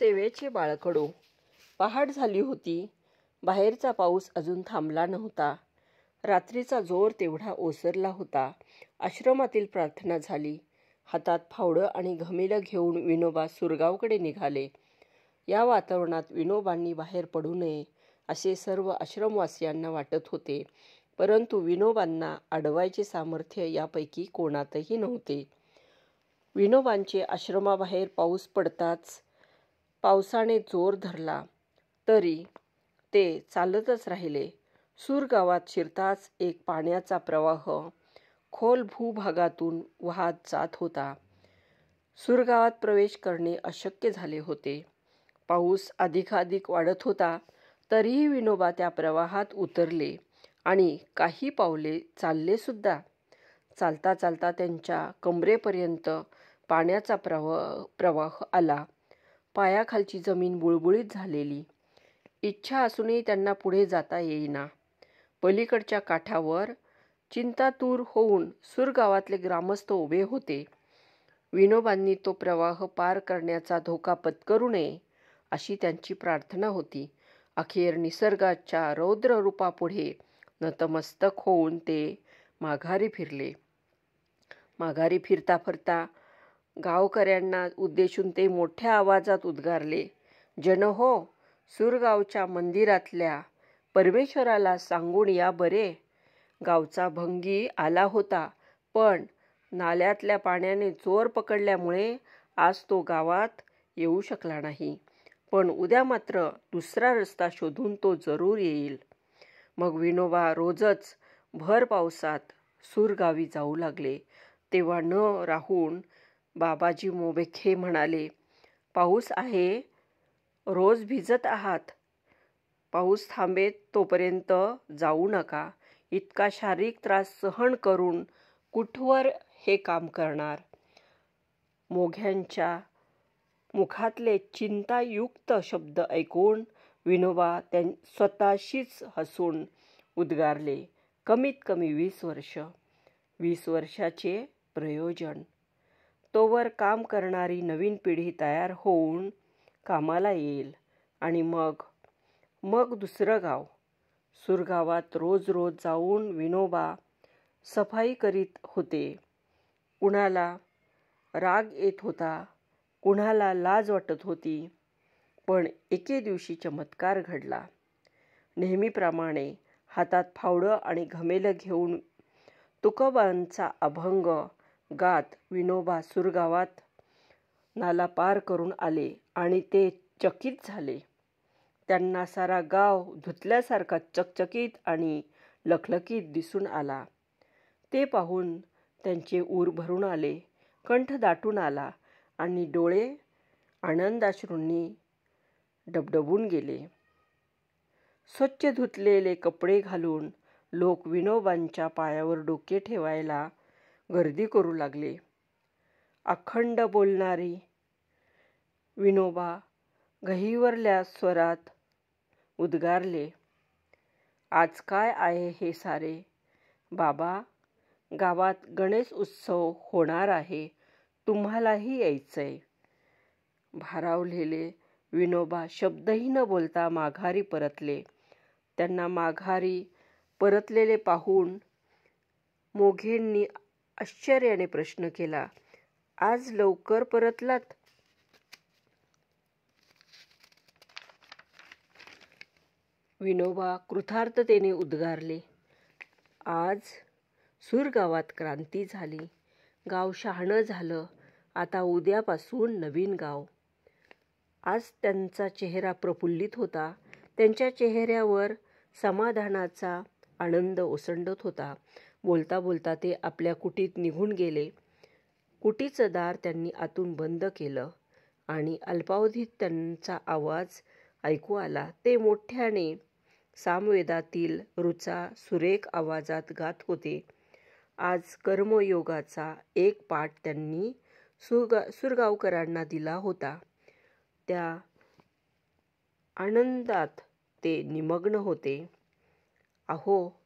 सेवेचे बाळकडू. पहाट झाली होती. बाहेरचा पाऊस अजून थांबला नव्हता. रात्रीचा जोर तेवढा ओसरला होता. आश्रमातील प्रार्थना झाली. हातात फावडं आणि घमेलं घेऊन विनोबा सुरगावकडे निघाले. या वातावरणात विनोबांनी बाहेर पडू नये असे सर्व आश्रमवासियांना वाटत होते, परंतु विनोबांना अडवायचे सामर्थ्य यापैकी कोणातही नव्हते. विनोबांचे आश्रमाबाहेर पाऊस पडताच पावसाने जोर धरला, तरी ते चालतच राहिले. सूर गावात शिरताच एक पाण्याचा प्रवाह खोल भूभागातून वाहत जात होता. सूरगावात प्रवेश करणे अशक्य झाले होते. पाऊस अधिकाधिक वाढत होता, तरीही विनोबा त्या प्रवाहात उतरले आणि काही पावले चालले सुद्धा. चालता चालता त्यांच्या कमरेपर्यंत पाण्याचा प्रवाह आला. पायाखालची जमीन बुळबुळीत झालेली. इच्छा असूनही त्यांना पुढे जाता येईना. पलीकडच्या काठावर चिंतातूर होऊन सूरगावातले ग्रामस्थ उभे होते. विनोबांनी तो प्रवाह पार करण्याचा धोका पत्करू नये अशी त्यांची प्रार्थना होती. अखेर निसर्गाच्या रौद्र रूपापुढे नतमस्तक होऊन ते माघारी फिरले. माघारी फिरता फिरता गावकऱ्यांना उद्देशून ते मोठ्या आवाजात उद्गारले, "जन हो, सूरगावच्या मंदिरातल्या परमेश्वराला सांगून या बरे. गावचा भंगी आला होता, पण नाल्यातल्या पाण्याने जोर पकडल्यामुळे आज तो गावात येऊ शकला नाही. पण उद्या मात्र दुसरा रस्ता शोधून तो जरूर येईल." मग विनोबा रोजच भर पावसात सूरगावी जाऊ लागले. तेव्हा न राहून बाबाजी मोबेखे म्हणाले, "पाऊस आहे, रोज भिजत आहात. पाऊस थांबेत तोपर्यंत जाऊ नका. इतका शारीरिक त्रास सहन करून कुठवर हे काम करणार?" मोघ्यांच्या मुखातले चिंतायुक्त शब्द ऐकून विनोबा स्वतःशीच हसून उद्गारले, "कमीत कमी 20 वर्ष. 20 वर्षाचे प्रयोजन. तोवर काम करणारी नवीन पिढी तयार होऊन कामाला येईल. आणि मग दुसरं गाव." सूरगावात रोज रोज जाऊन विनोबा सफाई करीत होते. कुणाला राग येत होता, कुणाला लाज वाटत होती. पण एके दिवशी चमत्कार घडला. नेहमीप्रमाणे हातात फावडं आणि घमेलं घेऊन तुकोबांचा अभंग गात विनोबा सूरगावात नाला पार करून आले आणि ते चकित झाले. त्यांना सारा गाव धुतल्यासारखा चकचकीत आणि लखलखीत दिसून आला. ते पाहून त्यांचे ऊर भरून आले, कंठ दाटून आला आणि डोळे आनंदाश्रूंनी डबडबून गेले. स्वच्छ धुतलेले कपडे घालून लोक विनोबांच्या पायावर डोके ठेवायला गर्दी करू लागले. अखंड बोलणारी विनोबा गहिवरल्या स्वरात उद्गारले, "आज काय आहे हे सारे? बाबा, गावात गणेश उत्सव होणार आहे. तुम्हालाही यायचंय." भारावलेले विनोबा शब्दही न बोलता माघारी परतले. त्यांना माघारी परतलेले पाहून मोघेंनी आश्चर्याने प्रश्न केला, "आज लवकर परतलात?" विनोबा कृतार्थतेने उद्गारले, "आज सूरगावात क्रांती झाली. गाव शहाणं झालं. आता उद्यापासून नवीन गाव." आज त्यांचा चेहरा प्रफुल्लित होता. त्यांच्या चेहऱ्यावर समाधानाचा आनंद ओसंडत होता. बोलता बोलता ते आपल्या कुटीत निघून गेले. कुटीचं दार त्यांनी आतून बंद केलं आणि अल्पावधीत त्यांचा आवाज ऐकू आला. ते मोठ्याने सामवेदातील ऋचा सुरेख आवाजात गात होते. आज कर्मयोगाचा एक पाठ त्यांनी सूरगावकरांना दिला होता. त्या आनंदात ते निमग्न होते. अहो,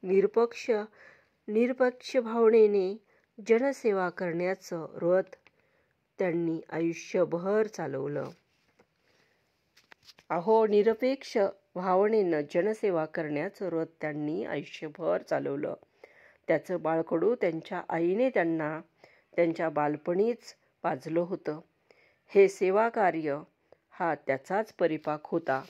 निरपेक्ष भावनेने जनसेवा करण्याचं व्रत त्यांनी आयुष्यभर चालवलं. अहो, निरपेक्ष भावनेनं जनसेवा करण्याचं व्रत त्यांनी आयुष्यभर चालवलं. त्याचं बाळकडू त्यांच्या आईने त्यांना त्यांच्या बालपणीच पाजलं होतं. हे सेवाकार्य हा त्याचाच परिपाक होता.